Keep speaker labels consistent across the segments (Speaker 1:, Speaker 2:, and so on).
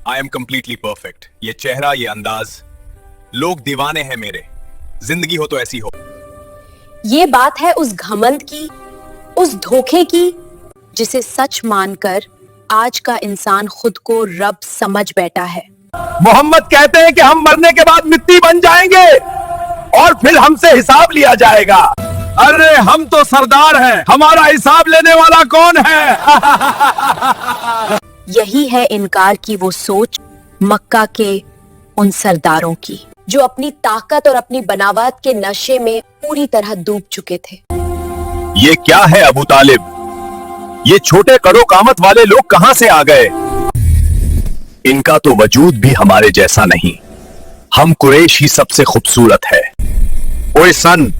Speaker 1: I am completely perfect. ये चेहरा, ये अंदाज, लोग दीवाने हैं मेरे। जिंदगी हो तो ऐसी हो।
Speaker 2: ये बात है उस घमंड की, उस धोखे की, जिसे सच मानकर आज का इंसान खुद को रब समझ बैठा है।
Speaker 3: मोहम्मद कहते हैं कि हम मरने के बाद मिट्टी बन जाएंगे और फिर हमसे हिसाब लिया जाएगा। अरे हम तो सरदार हैं, हमारा हिसाब लेने वाला कौन है?
Speaker 2: यही है इनकार की वो सोच मक्का के उन सरदारों की, जो अपनी ताकत और अपनी बनावट के नशे में पूरी तरह डूब चुके थे।
Speaker 3: ये क्या है अबू तालिब? ये छोटे करो कामत वाले लोग कहां से आ गए? इनका तो वजूद भी हमारे जैसा नहीं। हम कुरैश ही सबसे खूबसूरत है। ओए सन,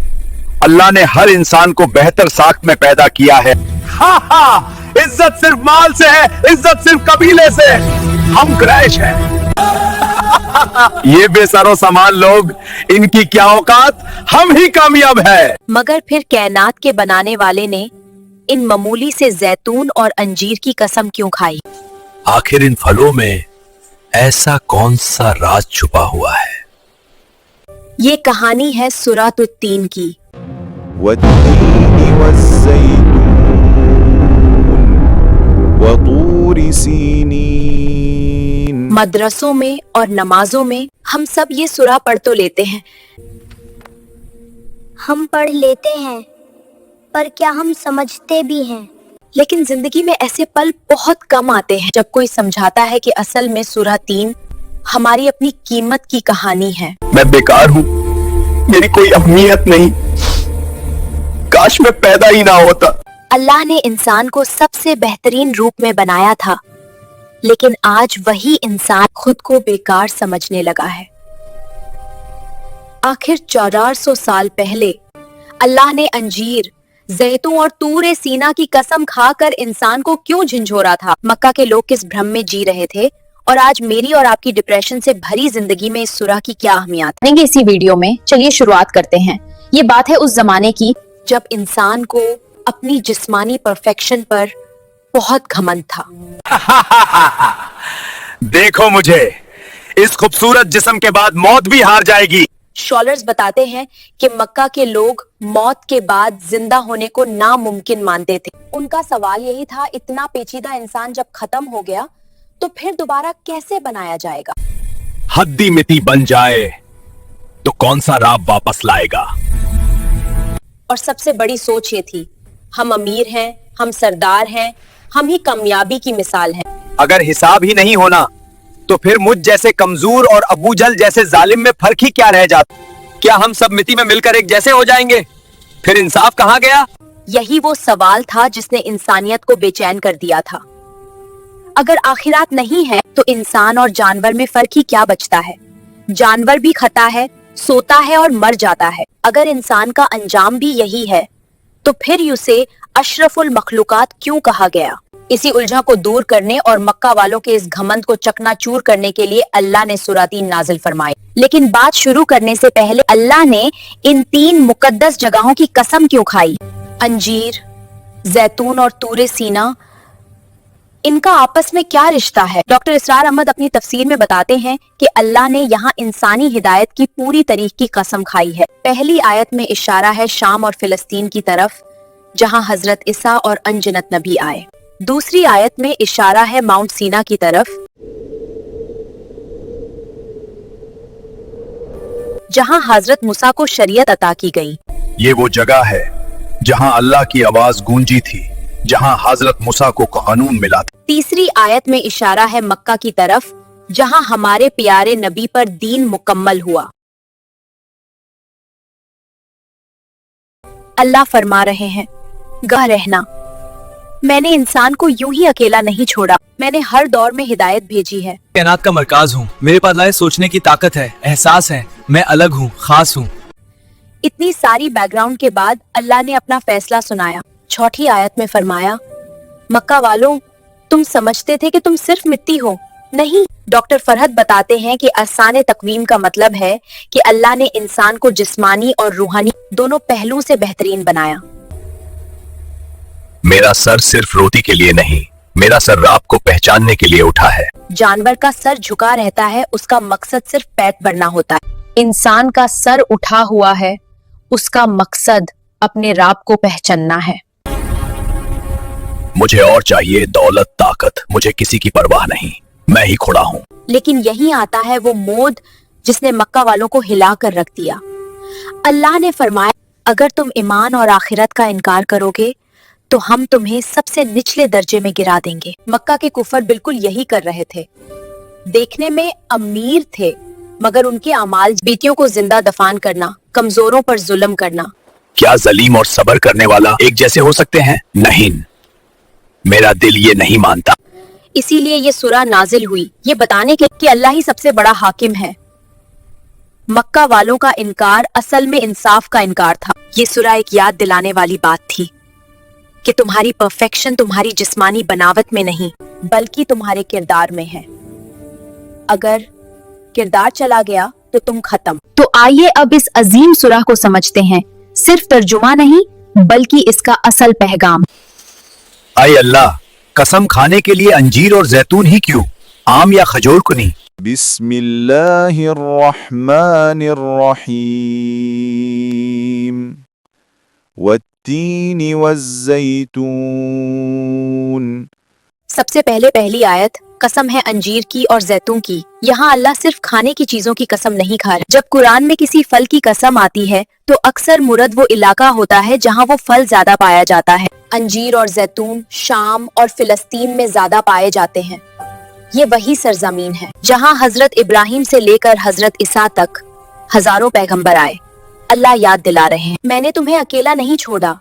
Speaker 3: अल्लाह ने हर इंसान को बेहतर साख में पैदा किया है। हा हा, इज्जत सिर्फ माल से है, इज्जत सिर्फ कबीले से। हम कुरैश हैं। ये बेसरो सामान लोग, इनकी क्या औकात, हम ही कामयाब है।
Speaker 2: मगर फिर कायनात के बनाने वाले ने इन मामूली से जैतून और अंजीर की कसम क्यों खाई?
Speaker 3: आखिर इन फलों में ऐसा कौन सा राज छुपा हुआ है?
Speaker 2: ये कहानी है सूरत-उत-तीन की।
Speaker 4: वत्तीन वज़्ज़ैतून वतूर सीनीन।
Speaker 2: मदरसों में और नमाजों में हम सब ये सूरा पढ़ तो लेते हैं।
Speaker 5: हम पढ़ लेते हैं, पर क्या हम समझते भी हैं?
Speaker 2: लेकिन जिंदगी में ऐसे पल बहुत कम आते हैं जब कोई समझाता है कि असल में सूरा 3 हमारी अपनी कीमत की कहानी है।
Speaker 3: मैं बेकार हूँ, मेरी कोई अहमियत नहीं, काश मैं पैदा ही ना होता।
Speaker 2: अल्लाह ने इंसान को सबसे बेहतरीन रूप में बनाया था, लेकिन आज वही इंसान खुद को बेकार समझने लगा है। आखिर 1400 साल पहले अल्लाह ने अंजीर, जैतून और तूर सीना की कसम खाकर इंसान को क्यों झंझोरा था? मक्का के लोग किस भ्रम में जी रहे थे? और आज मेरी और आपकी डिप्रेशन से भरी जिंदगी में इस सूरा की क्या अहमियत है?
Speaker 6: इसी वीडियो में चलिए शुरुआत करते हैं। ये बात है उस जमाने की
Speaker 2: जब इंसान को अपनी जिस्मानी परफेक्शन पर बहुत घमंड था।
Speaker 3: देखो मुझे, इस खूबसूरत जिस्म के बाद मौत भी हार जाएगी।
Speaker 2: स्कॉलर्स बताते हैं कि मक्का के लोग मौत के बाद जिंदा होने को नामुमकिन मानते थे। उनका सवाल यही था, इतना पेचीदा इंसान जब खत्म हो गया तो फिर दोबारा कैसे बनाया जाएगा?
Speaker 3: हड्डी मिट्टी बन जाए तो कौन सा रब वापस लाएगा?
Speaker 2: और सबसे बड़ी सोच ये थी, हम अमीर हैं, हम सरदार हैं, हम ही कामयाबी की मिसाल हैं।
Speaker 3: अगर हिसाब ही नहीं होना तो फिर मुझ जैसे कमजोर और अबू जहल जैसे जालिम में फर्क ही क्या रह जाता? क्या हम सब मिट्टी में मिलकर एक जैसे हो जाएंगे? फिर इंसाफ कहाँ गया?
Speaker 2: यही वो सवाल था जिसने इंसानियत को बेचैन कर दिया था। अगर आखिरात नहीं है तो इंसान और जानवर में फर्क ही क्या बचता है? जानवर भी खाता है, सोता है और मर जाता है। अगर इंसान का अंजाम भी यही है तो फिर उसे अशरफुल मखलूकात क्यों कहा गया? इसी उलझन को दूर करने और मक्का वालों के इस घमंड को चकनाचूर करने के लिए अल्लाह ने सूरा 3 नाजिल फरमाई। लेकिन बात शुरू करने से पहले अल्लाह ने इन 3 मुकद्दस जगहों की कसम क्यों खाई? अंजीर, जैतून और तूर सीना, इनका आपस में क्या रिश्ता है? डॉक्टर इसरार अहमद अपनी तफसीर में बताते हैं कि अल्लाह ने यहाँ इंसानी हिदायत की पूरी तरीक की कसम खाई है। पहली आयत में इशारा है शाम और फिलिस्तीन की तरफ, जहाँ हजरत ईसा और अनजनत नबी आए। दूसरी आयत में इशारा है माउंट सीना की तरफ, जहां हजरत मूसा को शरीयत अता की गई।
Speaker 3: ये वो जगह है जहां अल्लाह की आवाज गूंजी थी, जहां हजरत मूसा को कानून मिला था।
Speaker 2: तीसरी आयत में इशारा है मक्का की तरफ, जहां हमारे प्यारे नबी पर दीन मुकम्मल हुआ। अल्लाह फरमा रहे हैं, गह रहना, मैंने इंसान को यूं ही अकेला नहीं छोड़ा, मैंने हर दौर में हिदायत भेजी है।
Speaker 7: कायनात का मरकाज हूँ, मेरे पास लाए सोचने की ताकत है, एहसास है, मैं अलग हूँ, खास हूँ।
Speaker 2: इतनी सारी बैकग्राउंड के बाद अल्लाह ने अपना फैसला सुनाया। चौथी आयत में फरमाया, मक्का वालों, तुम समझते थे कि तुम सिर्फ मिट्टी हो, नहीं। डॉक्टर फरहद बताते हैं कि आसान तकवीम का मतलब है कि अल्लाह ने इंसान को जिस्मानी और रूहानी दोनों पहलू से बेहतरीन बनाया।
Speaker 3: मेरा सर सिर्फ रोटी के लिए नहीं, मेरा सर राब को पहचानने के लिए उठा है।
Speaker 2: जानवर का सर झुका रहता है, उसका मकसद सिर्फ पेट भरना होता है।
Speaker 6: इंसान का सर उठा हुआ है, उसका मकसद अपने राब को पहचानना है।
Speaker 3: मुझे और चाहिए दौलत, ताकत, मुझे किसी की परवाह नहीं, मैं ही खुदा हूँ।
Speaker 2: लेकिन यही आता है वो मौत जिसने मक्का वालों को हिला कर रख दिया। अल्लाह ने फरमाया, अगर तुम ईमान और आखिरत का इनकार करोगे तो हम तुम्हें सबसे निचले दर्जे में गिरा देंगे। मक्का के कुफर बिल्कुल यही कर रहे थे। देखने में अमीर थे मगर उनके अमाल बेटियों को जिंदा दफन करना, कमजोरों पर जुल्म करना।
Speaker 3: क्या जलीम और सबर करने वाला एक जैसे हो सकते हैं? नहीं, मेरा दिल ये नहीं मानता।
Speaker 2: इसीलिए ये सूरा नाजिल हुई, ये बताने के कि अल्लाह ही सबसे बड़ा हाकिम है। मक्का वालों का इनकार असल में इंसाफ का इनकार था। ये सूरा एक याद दिलाने वाली बात थी कि तुम्हारी परफेक्शन तुम्हारी जिस्मानी बनावट में नहीं बल्कि तुम्हारे किरदार में है। अगर किरदार चला गया तो तुम खत्म।
Speaker 6: तो आइए अब इस अजीम सूरा को समझते हैं, सिर्फ तर्जुमा नहीं बल्कि इसका असल पैगाम।
Speaker 3: आए अल्लाह, कसम खाने के लिए अंजीर और जैतून ही क्यों, आम या खजूर को नहीं?
Speaker 4: बिस्मिल्लाहिर्रहमानिर्रहीम वत्तीनी वज़्ज़ैतून।
Speaker 2: सबसे पहले पहली आयत कसम है अंजीर की और जैतून की। यहाँ अल्लाह सिर्फ खाने की चीजों की कसम नहीं खा रहा। जब कुरान में किसी फल की कसम आती है तो अक्सर मुरद वो इलाका होता है जहाँ वो फल ज्यादा पाया जाता है। अंजीर और जैतून शाम और फिलिस्तीन में ज्यादा पाए जाते हैं। ये वही सरजमीन है जहाँ हजरत इब्राहिम से लेकर हजरत ईसा तक हजारों पैगंबर आए। अल्लाह याद दिला रहे हैं, मैंने तुम्हें अकेला नहीं छोड़ा।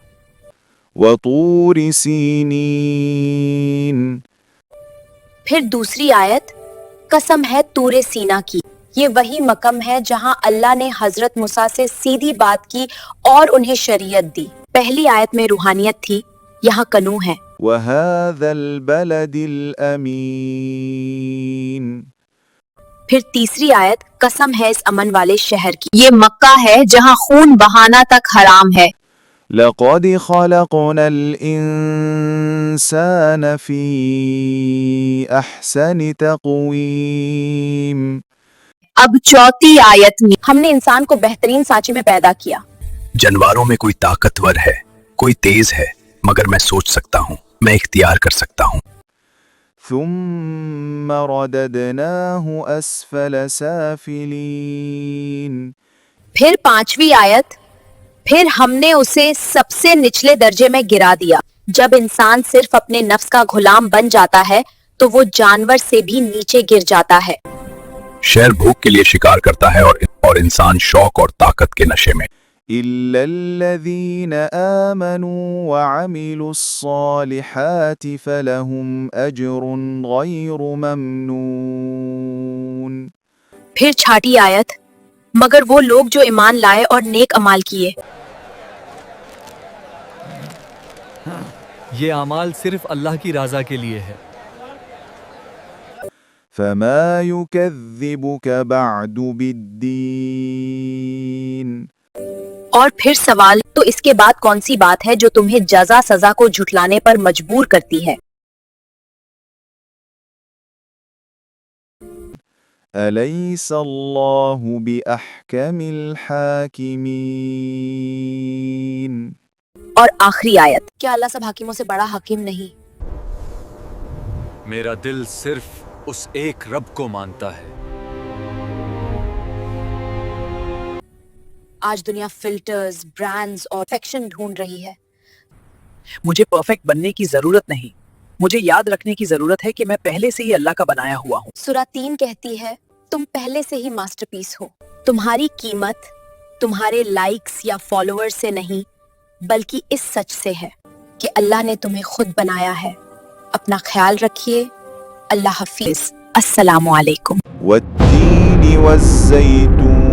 Speaker 4: वतूर सीनीन।
Speaker 2: फिर दूसरी आयत कसम है तूरे सीना की। ये वही मकम है जहाँ अल्लाह ने हजरत मूसा से सीधी बात की और उन्हें शरीयत दी। पहली आयत में रूहानियत थी, यहाँ कनू है।
Speaker 4: वहाज़ल बलदिल अमीन।
Speaker 2: फिर तीसरी आयत कसम है इस अमन वाले शहर की।
Speaker 6: ये मक्का है जहाँ खून बहाना तक हराम है।
Speaker 4: लक़द ख़लक़नल इंसान फ़ी अहसनि तक़वीम।
Speaker 6: अब चौथी आयत में
Speaker 2: हमने इंसान को बेहतरीन सांचे में पैदा किया।
Speaker 3: जानवरों में कोई ताकतवर है, कोई तेज है, मगर मैं सोच सकता हूँ, मैं इख्तियार कर सकता हूँ।
Speaker 4: ثم رددناه أسفل سافلين।
Speaker 2: फिर पांचवी आयत फिर हमने उसे सबसे निचले दर्जे में गिरा दिया। जब इंसान सिर्फ अपने नफ्स का गुलाम बन जाता है तो वो जानवर से भी नीचे गिर जाता है।
Speaker 3: शेर भूख के लिए शिकार करता है और इंसान शौक और ताकत के नशे में।
Speaker 4: إلا الذين آمنوا وعملوا الصالحات فلهم أجر غير ممنون।
Speaker 2: फिर छठी आयत मगर वो लोग जो ईमान लाए और नेक अमाल किए।
Speaker 7: ये अमाल सिर्फ अल्लाह की रज़ा के लिए है।
Speaker 4: فما يكذبك بعد بالدين।
Speaker 2: और फिर सवाल, तो इसके बाद कौन सी बात है जो तुम्हें जजा सजा को झुटलाने पर मजबूर करती है?
Speaker 4: أليس الله بأحكم الحاكمين।
Speaker 2: और आखिरी आयत, क्या अल्लाह सब हाकिमों से बड़ा हाकिम नहीं?
Speaker 8: मेरा दिल सिर्फ उस एक रब को मानता है।
Speaker 2: आज दुनिया फिल्टर्स, ब्रांड्स और परफेक्शन ढूंढ रही है।
Speaker 7: मुझे परफेक्ट बनने की जरूरत नहीं, मुझे याद रखने की जरूरत है कि मैं पहले से ही अल्लाह का बनाया हुआ हूँ।
Speaker 2: सूरा 3 कहती है तुम पहले से ही मास्टरपीस हो। तुम्हारी कीमत तुम्हारे लाइक्स या फॉलोअर्स से नहीं बल्कि इस सच से है कि अल्लाह ने तुम्हें खुद बनाया है। अपना ख्याल रखिए। अल्लाह हाफिज। अस्सलामु अलैकुम।
Speaker 4: والتين والزيتون।